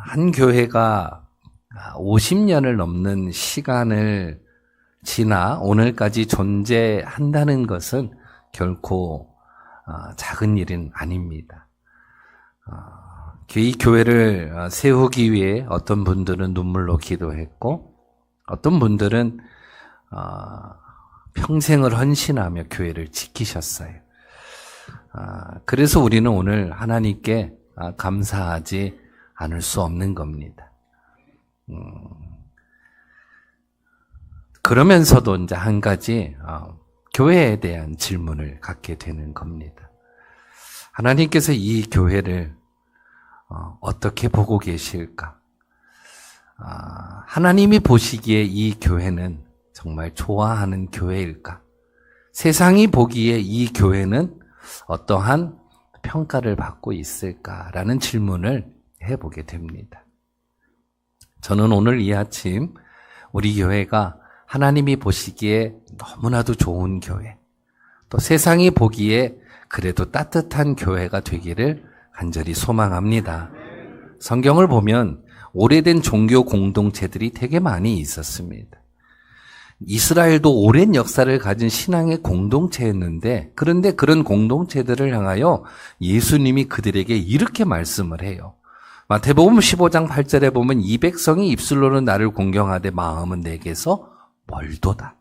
한 교회가 50년을 넘는 시간을 지나 오늘까지 존재한다는 것은 결코 작은 일은 아닙니다. 이 교회를 세우기 위해 어떤 분들은 눈물로 기도했고 어떤 분들은 평생을 헌신하며 교회를 지키셨어요. 그래서 우리는 오늘 하나님께 감사하지 않을 수 없는 겁니다. 그러면서도 이제 한 가지 교회에 대한 질문을 갖게 되는 겁니다. 하나님께서 이 교회를 어떻게 보고 계실까? 하나님이 보시기에 이 교회는 정말 좋아하는 교회일까? 세상이 보기에 이 교회는 어떠한 평가를 받고 있을까라는 질문을 해보게 됩니다. 저는 오늘 이 아침 우리 교회가 하나님이 보시기에 너무나도 좋은 교회, 또 세상이 보기에 그래도 따뜻한 교회가 되기를 간절히 소망합니다. 성경을 보면 오래된 종교 공동체들이 되게 많이 있었습니다. 이스라엘도 오랜 역사를 가진 신앙의 공동체였는데, 그런데 그런 공동체들을 향하여 예수님이 그들에게 이렇게 말씀을 해요. 마태복음 15장 8절에 보면 이 백성이 입술로는 나를 공경하되 마음은 내게서 멀도다.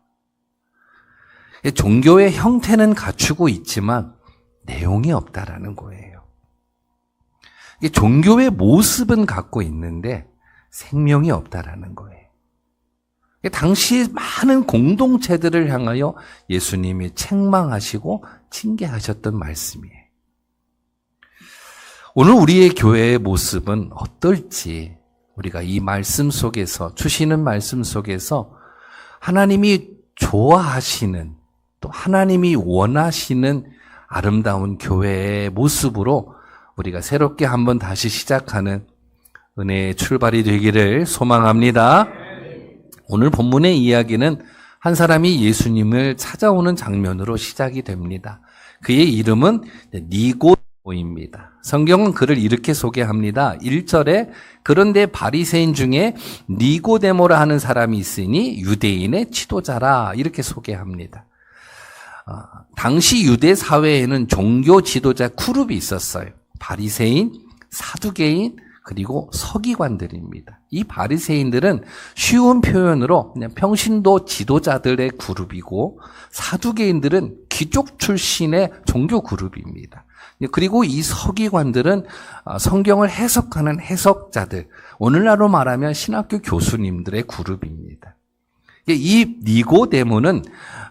종교의 형태는 갖추고 있지만 내용이 없다라는 거예요. 종교의 모습은 갖고 있는데 생명이 없다라는 거예요. 당시 많은 공동체들을 향하여 예수님이 책망하시고 징계하셨던 말씀이에요. 오늘 우리의 교회의 모습은 어떨지 우리가 이 말씀 속에서, 주시는 말씀 속에서 하나님이 좋아하시는, 또 하나님이 원하시는 아름다운 교회의 모습으로 우리가 새롭게 한번 다시 시작하는 은혜의 출발이 되기를 소망합니다. 오늘 본문의 이야기는 한 사람이 예수님을 찾아오는 장면으로 시작이 됩니다. 그의 이름은 니고데모입니다. 성경은 그를 이렇게 소개합니다. 1절에 그런데 바리새인 중에 니고데모라 하는 사람이 있으니 유대인의 지도자라, 이렇게 소개합니다. 당시 유대 사회에는 종교 지도자 그룹이 있었어요. 바리새인, 사두개인, 그리고 서기관들입니다. 이 바리새인들은 쉬운 표현으로 그냥 평신도 지도자들의 그룹이고, 사두개인들은 귀족 출신의 종교 그룹입니다. 그리고 이 서기관들은 성경을 해석하는 해석자들, 오늘날로 말하면 신학교 교수님들의 그룹입니다. 이 니고데모는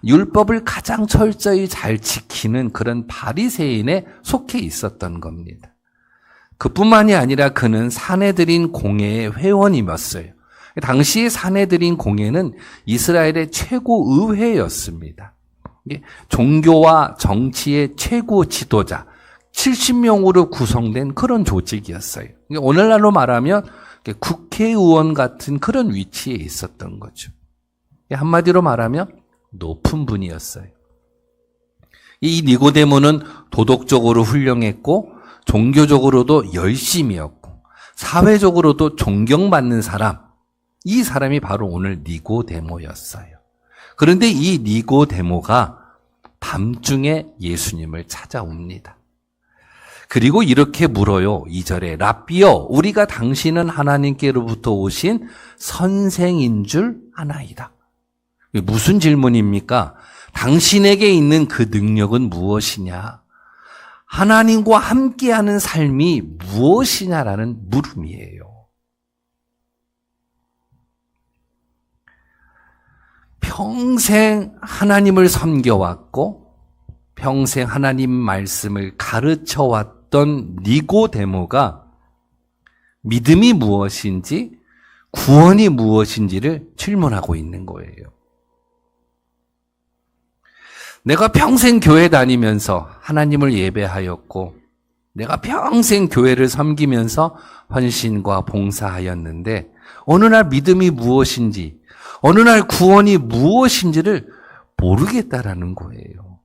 율법을 가장 철저히 잘 지키는 그런 바리새인에 속해 있었던 겁니다. 그뿐만이 아니라 그는 사내들인 공회의 회원이었어요. 당시의 사내들인 공회는 이스라엘의 최고 의회였습니다. 종교와 정치의 최고 지도자 70명으로 구성된 그런 조직이었어요. 오늘날로 말하면 국회의원 같은 그런 위치에 있었던 거죠. 한마디로 말하면 높은 분이었어요. 이 니고데모는 도덕적으로 훌륭했고 종교적으로도 열심이었고 사회적으로도 존경받는 사람, 이 사람이 바로 오늘 니고데모였어요. 그런데 이 니고데모가 밤중에 예수님을 찾아옵니다. 그리고 이렇게 물어요. 2절에 랍비여, 우리가 당신은 하나님께로부터 오신 선생인 줄 아나이다. 무슨 질문입니까? 당신에게 있는 그 능력은 무엇이냐? 하나님과 함께하는 삶이 무엇이냐라는 물음이에요. 평생 하나님을 섬겨왔고 평생 하나님 말씀을 가르쳐왔던 니고데모가 믿음이 무엇인지, 구원이 무엇인지를 질문하고 있는 거예요. 내가 평생 교회 다니면서 하나님을 예배하였고 내가 평생 교회를 섬기면서 헌신과 봉사하였는데 어느 날 믿음이 무엇인지, 어느 날 구원이 무엇인지를 모르겠다라는 거예요.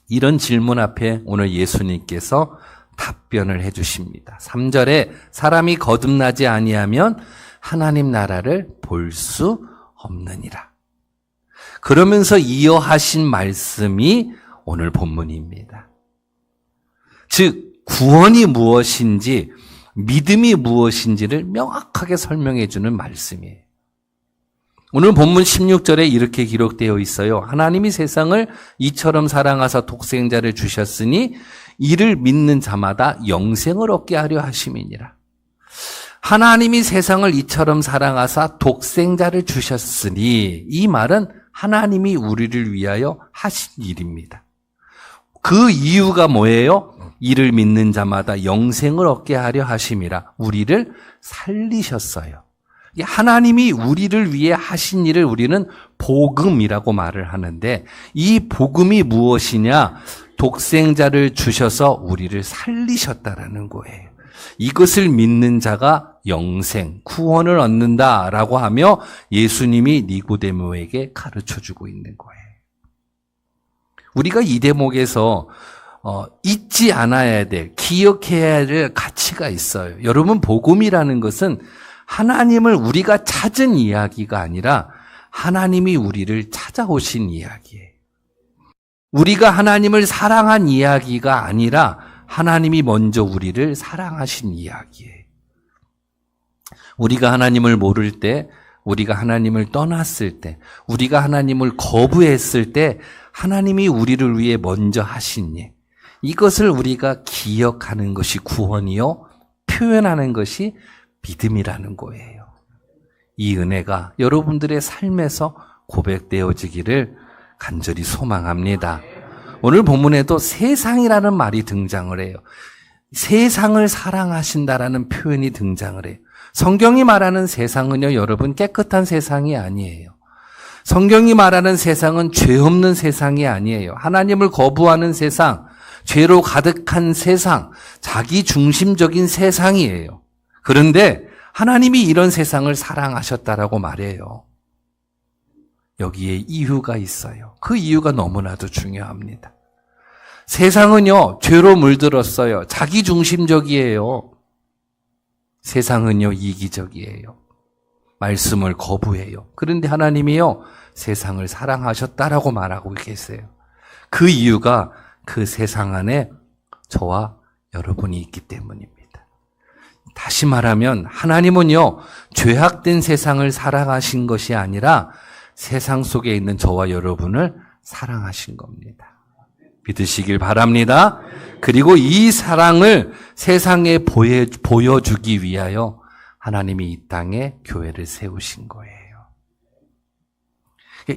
이런 질문 앞에 오늘 예수님께서 답변을 해 주십니다. 3절에 사람이 거듭나지 아니하면 하나님 나라를 볼 수 없느니라. 그러면서 이어하신 말씀이 오늘 본문입니다. 즉 구원이 무엇인지 믿음이 무엇인지를 명확하게 설명해 주는 말씀이에요. 오늘 본문 16절에 이렇게 기록되어 있어요. 하나님이 세상을 이처럼 사랑하사 독생자를 주셨으니 이를 믿는 자마다 영생을 얻게 하려 하심이니라. 하나님이 세상을 이처럼 사랑하사 독생자를 주셨으니, 이 말은 하나님이 우리를 위하여 하신 일입니다. 그 이유가 뭐예요? 이를 믿는 자마다 영생을 얻게 하려 하심이라. 우리를 살리셨어요. 하나님이 우리를 위해 하신 일을 우리는 복음이라고 말을 하는데, 이 복음이 무엇이냐? 독생자를 주셔서 우리를 살리셨다라는 거예요. 이것을 믿는 자가 영생, 구원을 얻는다라고 하며 예수님이 니고데모에게 가르쳐주고 있는 거예요. 우리가 이 대목에서 잊지 않아야 될, 기억해야 될 가치가 있어요. 여러분, 복음이라는 것은 하나님을 우리가 찾은 이야기가 아니라 하나님이 우리를 찾아오신 이야기예요. 우리가 하나님을 사랑한 이야기가 아니라 하나님이 먼저 우리를 사랑하신 이야기예요. 우리가 하나님을 모를 때, 우리가 하나님을 떠났을 때, 우리가 하나님을 거부했을 때 하나님이 우리를 위해 먼저 하신 일, 이것을 우리가 기억하는 것이 구원이요, 표현하는 것이 믿음이라는 거예요. 이 은혜가 여러분들의 삶에서 고백되어지기를 간절히 소망합니다. 오늘 본문에도 세상이라는 말이 등장을 해요. 세상을 사랑하신다라는 표현이 등장을 해요. 성경이 말하는 세상은요, 여러분, 깨끗한 세상이 아니에요. 성경이 말하는 세상은 죄 없는 세상이 아니에요. 하나님을 거부하는 세상, 죄로 가득한 세상, 자기 중심적인 세상이에요. 그런데 하나님이 이런 세상을 사랑하셨다라고 말해요. 여기에 이유가 있어요. 그 이유가 너무나도 중요합니다. 세상은요, 죄로 물들었어요. 자기 중심적이에요. 세상은요, 이기적이에요. 말씀을 거부해요. 그런데 하나님이요, 세상을 사랑하셨다라고 말하고 계세요. 그 이유가 그 세상 안에 저와 여러분이 있기 때문입니다. 다시 말하면 하나님은요, 죄악된 세상을 사랑하신 것이 아니라 세상 속에 있는 저와 여러분을 사랑하신 겁니다. 믿으시길 바랍니다. 그리고 이 사랑을 세상에 보여주기 위하여 하나님이 이 땅에 교회를 세우신 거예요.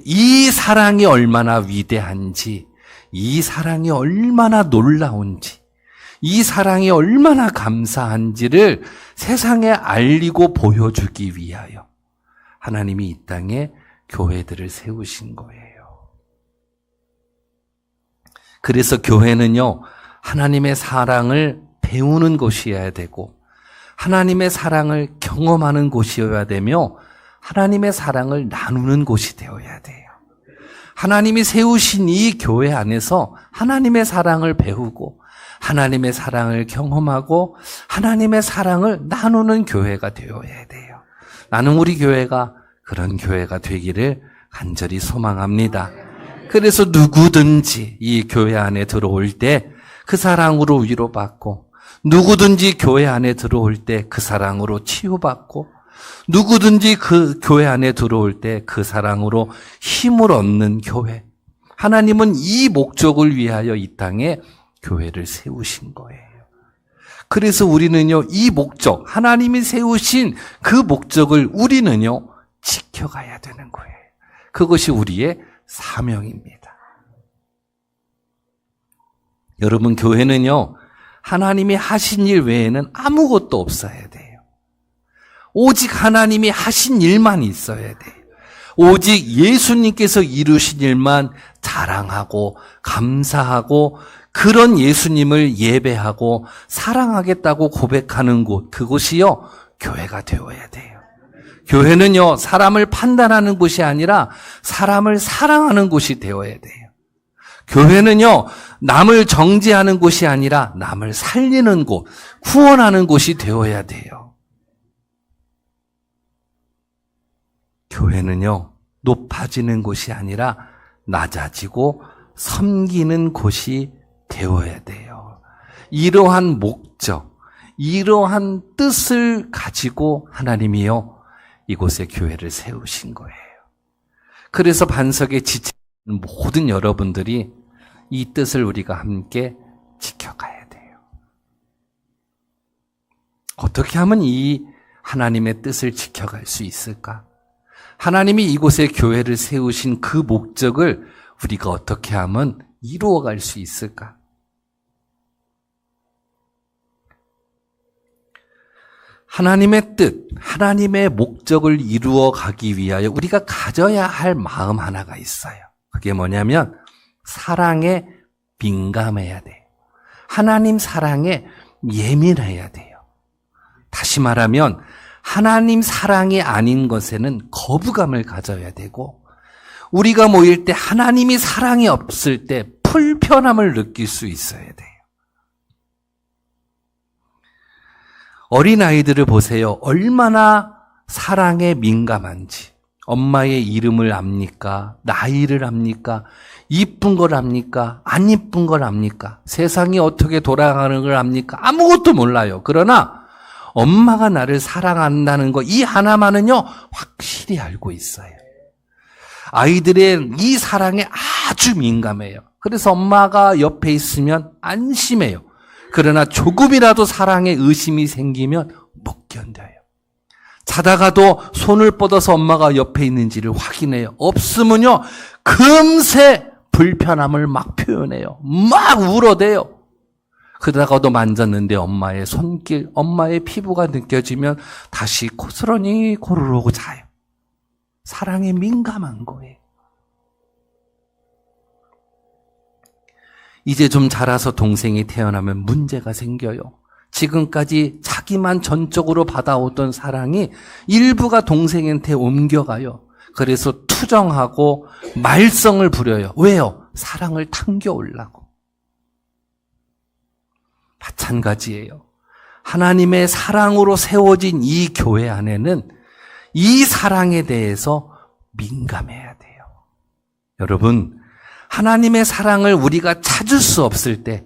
이 사랑이 얼마나 위대한지, 이 사랑이 얼마나 놀라운지, 이 사랑이 얼마나 감사한지를 세상에 알리고 보여주기 위하여 하나님이 이 땅에 교회들을 세우신 거예요. 그래서 교회는요, 하나님의 사랑을 배우는 곳이어야 되고 하나님의 사랑을 경험하는 곳이어야 되며 하나님의 사랑을 나누는 곳이 되어야 돼요. 하나님이 세우신 이 교회 안에서 하나님의 사랑을 배우고 하나님의 사랑을 경험하고 하나님의 사랑을 나누는 교회가 되어야 돼요. 나는 우리 교회가 그런 교회가 되기를 간절히 소망합니다. 그래서 누구든지 이 교회 안에 들어올 때 그 사랑으로 위로받고, 누구든지 교회 안에 들어올 때 그 사랑으로 치유받고, 누구든지 그 교회 안에 들어올 때 그 사랑으로 힘을 얻는 교회. 하나님은 이 목적을 위하여 이 땅에 교회를 세우신 거예요. 그래서 우리는요, 이 목적, 하나님이 세우신 그 목적을 우리는요, 지켜가야 되는 거예요. 그것이 우리의 사명입니다. 여러분, 교회는요, 하나님이 하신 일 외에는 아무것도 없어야 돼요. 오직 하나님이 하신 일만 있어야 돼요. 오직 예수님께서 이루신 일만 자랑하고 감사하고 그런 예수님을 예배하고 사랑하겠다고 고백하는 곳, 그곳이요, 교회가 되어야 돼요. 교회는요, 사람을 판단하는 곳이 아니라 사람을 사랑하는 곳이 되어야 돼요. 교회는요, 남을 정죄하는 곳이 아니라 남을 살리는 곳, 구원하는 곳이 되어야 돼요. 교회는요, 높아지는 곳이 아니라 낮아지고 섬기는 곳이 되어야 돼요. 이러한 목적, 이러한 뜻을 가지고 하나님이요, 이곳에 교회를 세우신 거예요. 그래서 반석에 지치는 모든 여러분들이 이 뜻을 우리가 함께 지켜가야 돼요. 어떻게 하면 이 하나님의 뜻을 지켜갈 수 있을까? 하나님이 이곳에 교회를 세우신 그 목적을 우리가 어떻게 하면 이루어갈 수 있을까? 하나님의 뜻, 하나님의 목적을 이루어가기 위하여 우리가 가져야 할 마음 하나가 있어요. 그게 뭐냐면 사랑에 민감해야 돼요. 하나님 사랑에 예민해야 돼요. 다시 말하면 하나님 사랑이 아닌 것에는 거부감을 가져야 되고, 우리가 모일 때 하나님이 사랑이 없을 때 불편함을 느낄 수 있어야 돼요. 어린아이들을 보세요. 얼마나 사랑에 민감한지. 엄마의 이름을 압니까? 나이를 압니까? 이쁜 걸 압니까? 안 이쁜 걸 압니까? 세상이 어떻게 돌아가는 걸 압니까? 아무것도 몰라요. 그러나 엄마가 나를 사랑한다는 거, 이 하나만은요, 확실히 알고 있어요. 아이들의 이 사랑에 아주 민감해요. 그래서 엄마가 옆에 있으면 안심해요. 그러나 조금이라도 사랑에 의심이 생기면 못 견뎌요. 자다가도 손을 뻗어서 엄마가 옆에 있는지를 확인해요. 없으면요, 금세 불편함을 막 표현해요. 막 울어대요. 그러다가도 만졌는데 엄마의 손길, 엄마의 피부가 느껴지면 다시 고스란히 고르르고 자요. 사랑에 민감한 거예요. 이제 좀 자라서 동생이 태어나면 문제가 생겨요. 지금까지 자기만 전적으로 받아오던 사랑이 일부가 동생한테 옮겨가요. 그래서 투정하고 말썽을 부려요. 왜요? 사랑을 탐겨오려고. 마찬가지예요. 하나님의 사랑으로 세워진 이 교회 안에는 이 사랑에 대해서 민감해야 돼요. 여러분, 하나님의 사랑을 우리가 찾을 수 없을 때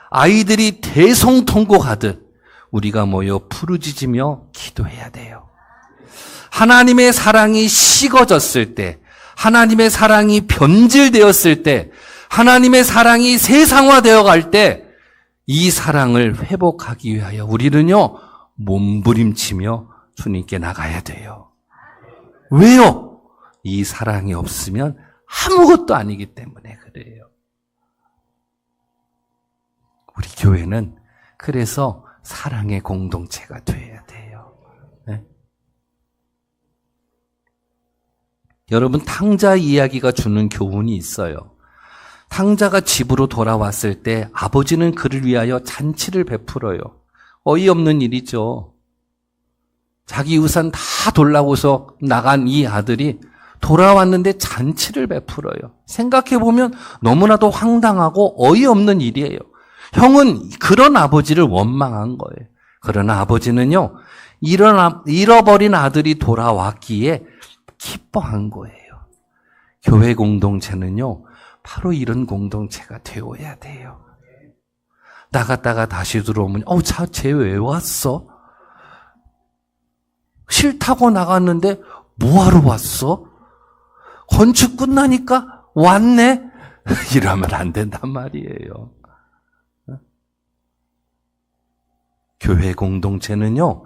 아이들이 대성통곡하듯 우리가 모여 부르짖으며 기도해야 돼요. 하나님의 사랑이 식어졌을 때, 하나님의 사랑이 변질되었을 때, 하나님의 사랑이 세상화되어 갈 때 이 사랑을 회복하기 위하여 우리는요, 몸부림치며 주님께 나가야 돼요. 왜요? 이 사랑이 없으면 아무것도 아니기 때문에 그래요. 우리 교회는 그래서 사랑의 공동체가 돼야 돼요. 네? 여러분, 탕자 이야기가 주는 교훈이 있어요. 탕자가 집으로 돌아왔을 때 아버지는 그를 위하여 잔치를 베풀어요. 어이없는 일이죠. 자기 우산 다 돌라고서 나간 이 아들이 돌아왔는데 잔치를 베풀어요. 생각해보면 너무나도 황당하고 어이없는 일이에요. 형은 그런 아버지를 원망한 거예요. 그러나 아버지는요, 잃어버린 아들이 돌아왔기에 기뻐한 거예요. 교회 공동체는요, 바로 이런 공동체가 되어야 돼요. 나갔다가 다시 들어오면, 쟤 왜 왔어? 싫다고 나갔는데 뭐하러 왔어? 건축 끝나니까 왔네? 이러면 안 된단 말이에요. 교회 공동체는요,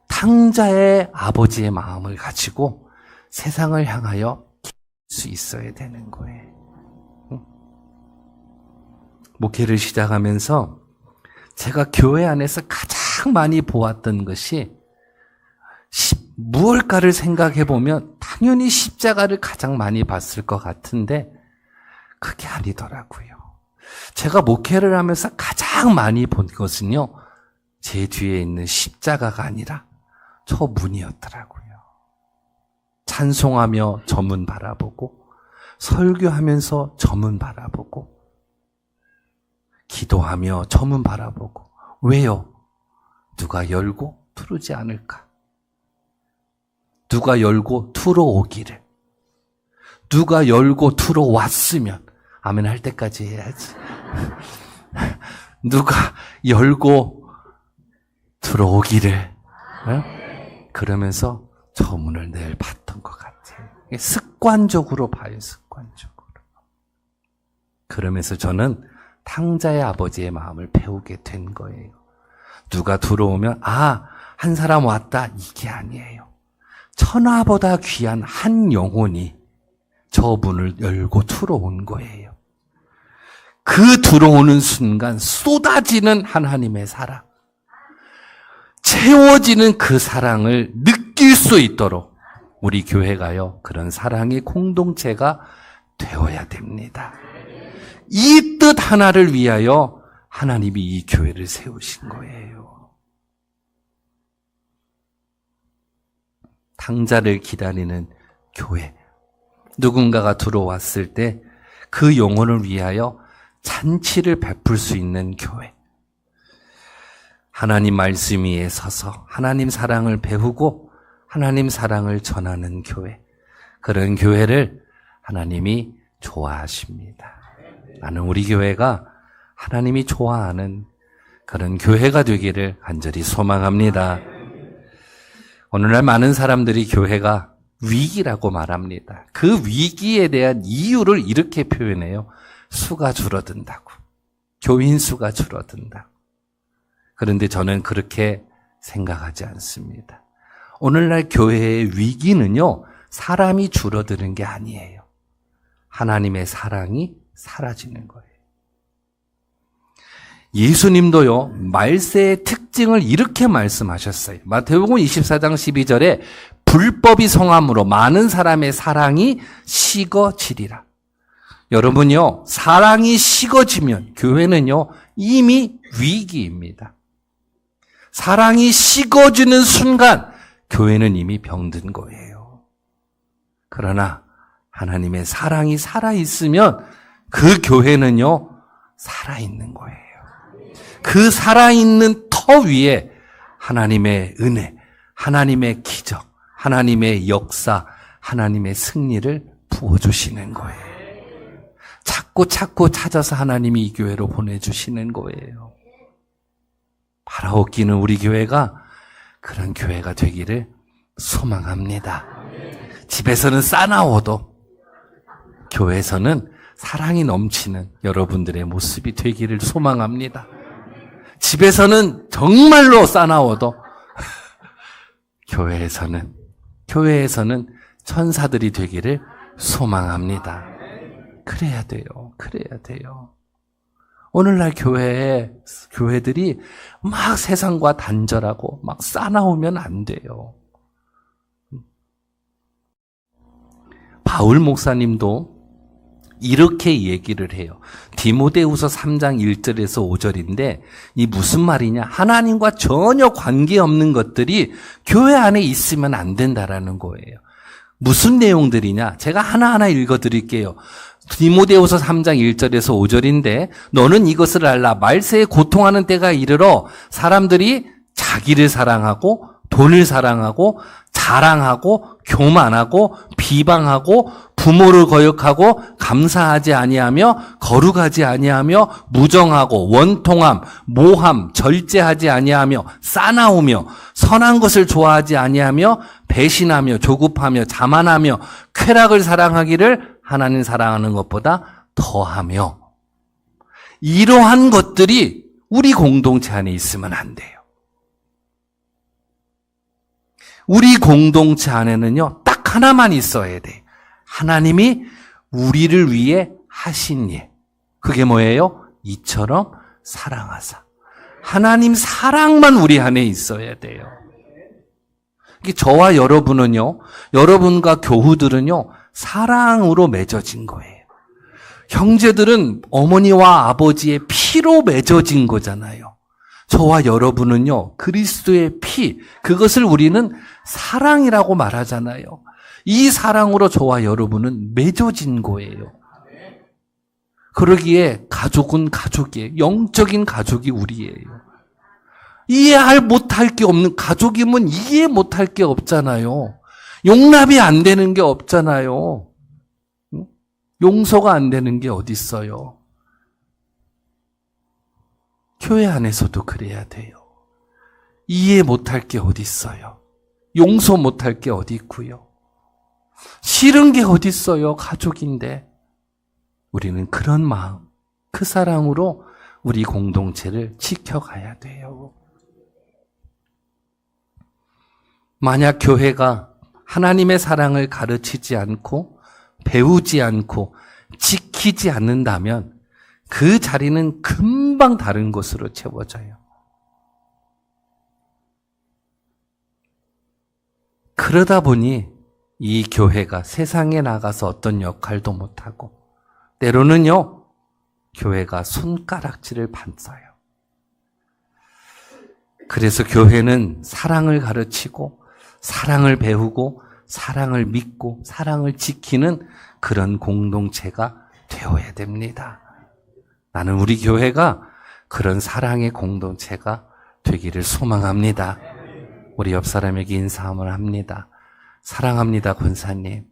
탕자의 아버지의 마음을 가지고 세상을 향하여 기도할 수 있어야 되는 거예요. 목회를 시작하면서 제가 교회 안에서 가장 많이 보았던 것이 무엇일까를 생각해 보면 당연히 십자가를 가장 많이 봤을 것 같은데 그게 아니더라고요. 제가 목회를 하면서 가장 많이 본 것은요, 제 뒤에 있는 십자가가 아니라 저 문이었더라고요. 찬송하며 저 문 바라보고 설교하면서 저문 바라보고 기도하며 저문 바라보고 왜요? 누가 열고 들어오지 않을까? 누가 열고 들어오기를. 누가 열고 들어왔으면 아멘 할 때까지 해야지. 누가 열고 들어오기를 그러면서 저 문을 늘 봤던 것 같아요. 습관적으로 봐요. 습관적으로. 그러면서 저는 탕자의 아버지의 마음을 배우게 된 거예요. 누가 들어오면 한 사람 왔다 이게 아니에요. 천하보다 귀한 한 영혼이 저 문을 열고 들어온 거예요. 그 들어오는 순간 쏟아지는 하나님의 사랑, 채워지는 그 사랑을 느낄 수 있도록 우리 교회가요, 그런 사랑의 공동체가 되어야 됩니다. 이 뜻 하나를 위하여 하나님이 이 교회를 세우신 거예요. 탕자를 기다리는 교회. 누군가가 들어왔을 때 그 영혼을 위하여 잔치를 베풀 수 있는 교회. 하나님 말씀 위에 서서 하나님 사랑을 배우고 하나님 사랑을 전하는 교회. 그런 교회를 하나님이 좋아하십니다. 나는 우리 교회가 하나님이 좋아하는 그런 교회가 되기를 간절히 소망합니다. 오늘날 많은 사람들이 교회가 위기라고 말합니다. 그 위기에 대한 이유를 이렇게 표현해요. 수가 줄어든다고. 교인 수가 줄어든다고. 그런데 저는 그렇게 생각하지 않습니다. 오늘날 교회의 위기는요, 사람이 줄어드는 게 아니에요. 하나님의 사랑이 사라지는 거예요. 예수님도요, 말세의 특징을 이렇게 말씀하셨어요. 마태복음 24장 12절에 불법이 성함으로 많은 사람의 사랑이 식어지리라. 여러분요, 사랑이 식어지면 교회는요, 이미 위기입니다. 사랑이 식어지는 순간 교회는 이미 병든 거예요. 그러나 하나님의 사랑이 살아있으면 그 교회는요, 살아있는 거예요. 그 살아있는 터 위에 하나님의 은혜, 하나님의 기적, 하나님의 역사, 하나님의 승리를 부어주시는 거예요. 자꾸 찾아서 하나님이 이 교회로 보내주시는 거예요. 바라옵기는 우리 교회가 그런 교회가 되기를 소망합니다. 집에서는 싸나워도 교회에서는 사랑이 넘치는 여러분들의 모습이 되기를 소망합니다. 집에서는 정말로 싸나워도 교회에서는 천사들이 되기를 소망합니다. 그래야 돼요. 오늘날 교회들이 막 세상과 단절하고 막 싸나우면 안 돼요. 바울 목사님도 이렇게 얘기를 해요. 디모데후서 3장 1절에서 5절인데 이 무슨 말이냐? 하나님과 전혀 관계없는 것들이 교회 안에 있으면 안 된다라는 거예요. 무슨 내용들이냐? 제가 하나하나 읽어드릴게요. 디모데후서 3장 1절에서 5절인데 너는 이것을 알라. 말세에 고통하는 때가 이르러 사람들이 자기를 사랑하고 돈을 사랑하고 자랑하고 교만하고 비방하고 부모를 거역하고 감사하지 아니하며 거룩하지 아니하며 무정하고 원통함, 모함, 절제하지 아니하며 싸나우며 선한 것을 좋아하지 아니하며 배신하며 조급하며 자만하며 쾌락을 사랑하기를 하나님 사랑하는 것보다 더하며 이러한 것들이 우리 공동체 안에 있으면 안 돼요. 우리 공동체 안에는요, 딱 하나만 있어야 돼. 하나님이 우리를 위해 하신 일. 그게 뭐예요? 이처럼 사랑하사. 하나님 사랑만 우리 안에 있어야 돼요. 저와 여러분은요, 여러분과 교우들은요, 사랑으로 맺어진 거예요. 형제들은 어머니와 아버지의 피로 맺어진 거잖아요. 저와 여러분은요, 그리스도의 피, 그것을 우리는 사랑이라고 말하잖아요. 이 사랑으로 저와 여러분은 맺어진 거예요. 그러기에 가족은 가족이에요. 영적인 가족이 우리예요. 이해할 못할 게 없는 가족이면 이해 못할 게 없잖아요. 용납이 안 되는 게 없잖아요. 용서가 안 되는 게 어디 있어요? 교회 안에서도 그래야 돼요. 이해 못할 게 어디 있어요? 용서 못할 게 어디 있고요? 싫은 게 어디 있어요? 가족인데. 우리는 그런 마음, 그 사랑으로 우리 공동체를 지켜가야 돼요. 만약 교회가 하나님의 사랑을 가르치지 않고 배우지 않고 지키지 않는다면 그 자리는 금방 다른 것으로 채워져요. 그러다 보니 이 교회가 세상에 나가서 어떤 역할도 못하고 때로는요, 교회가 손가락질을 받아요. 그래서 교회는 사랑을 가르치고 사랑을 배우고 사랑을 믿고 사랑을 지키는 그런 공동체가 되어야 됩니다. 나는 우리 교회가 그런 사랑의 공동체가 되기를 소망합니다. 우리 옆 사람에게 인사함을 합니다. 사랑합니다, 권사님.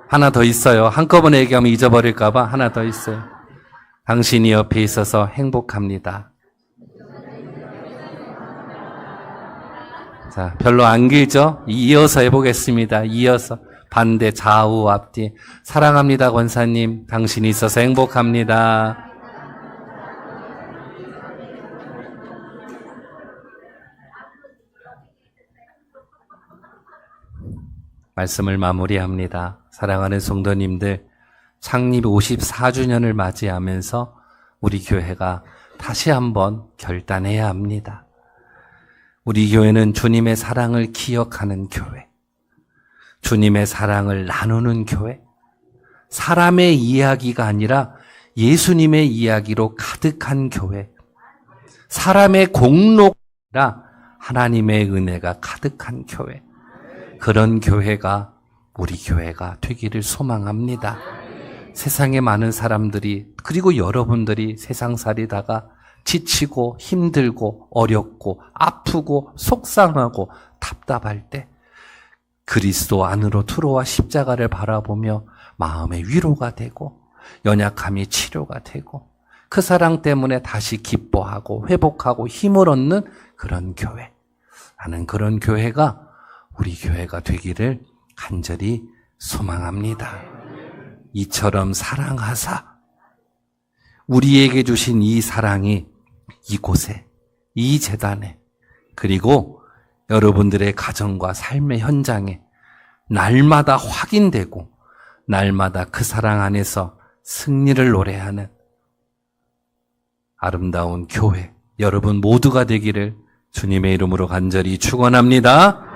하나 더 있어요. 한꺼번에 얘기하면 잊어버릴까봐 하나 더 있어요. 당신이 옆에 있어서 행복합니다. 자, 별로 안 길죠? 이어서 해보겠습니다. 이어서. 반대, 좌우, 앞뒤. 사랑합니다, 권사님. 당신이 있어서 행복합니다. 말씀을 마무리합니다. 사랑하는 성도님들, 창립 54주년을 맞이하면서 우리 교회가 다시 한번 결단해야 합니다. 우리 교회는 주님의 사랑을 기억하는 교회, 주님의 사랑을 나누는 교회, 사람의 이야기가 아니라 예수님의 이야기로 가득한 교회, 사람의 공로가 아니라 하나님의 은혜가 가득한 교회, 그런 교회가 우리 교회가 되기를 소망합니다. 세상에 많은 사람들이, 그리고 여러분들이 세상 살이다가 지치고 힘들고 어렵고 아프고 속상하고 답답할 때 그리스도 안으로 들어와 십자가를 바라보며 마음의 위로가 되고 연약함이 치료가 되고 그 사랑 때문에 다시 기뻐하고 회복하고 힘을 얻는 그런 교회. 나는 그런 교회가 우리 교회가 되기를 간절히 소망합니다. 이처럼 사랑하사 우리에게 주신 이 사랑이 이곳에, 이 재단에, 그리고 여러분들의 가정과 삶의 현장에 날마다 확인되고 날마다 그 사랑 안에서 승리를 노래하는 아름다운 교회, 여러분 모두가 되기를 주님의 이름으로 간절히 축원합니다.